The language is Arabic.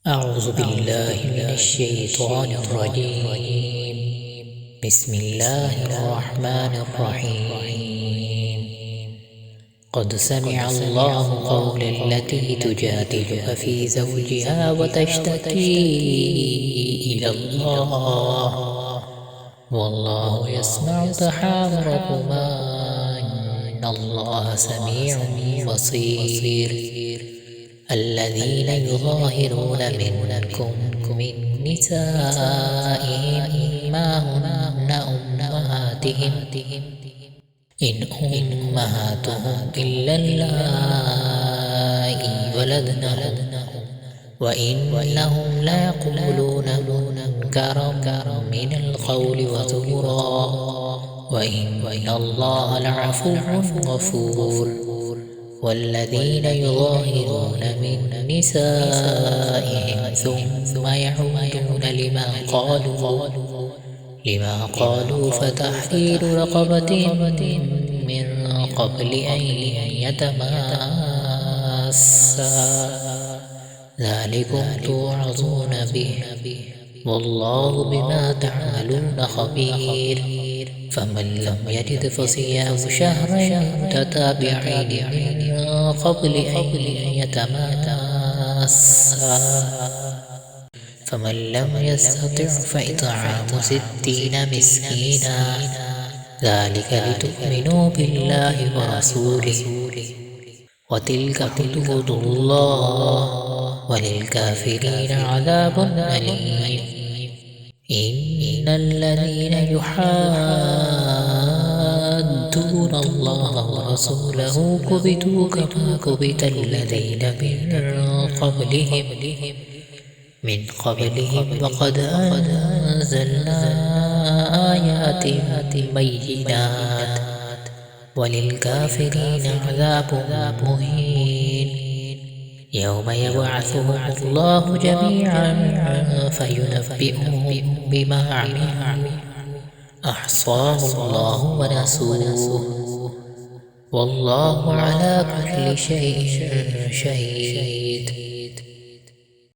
أعوذ بالله من الشيطان الرجيم. بسم الله الرحمن الرحيم. قد سمع الله قول التي تجادلك في زوجها وتشتكي إلى الله والله يسمع تحاوركما إن الله سميع بصير. الذين يظاهرون منكم من نسائهم ما هن أمهاتهم إن أمهاتهم إلا اللائي ولدنهم وإنهم ليقولون منكرا من القول وزورا وإن الله لعفو غفور. والذين يظاهرون من نسائهم ثم يعودون لما قالوا فتحرير رقبة من قبل أن يتماسا ذلكم توعظون به والله بما تعملون خبير. فمن لم يجد فصيام شهرين متتابعين من قبل أن يتماسا فمن لم يستطع فإطعام 60 مسكينا ذلك لتؤمنوا بالله ورسوله وتلك حدود الله وللكافرين عذاب أليم. إن الذين يحادون الله ورسوله كبتوا كما كبت الذين من قبلهم وقد أنزلنا آيات بينات وللكافرين عذاب مهين. يوم يبعثهم الله جميعا فينبئهم بما عملوا أحصاه الله ونسوه والله على كل شيء شهيد.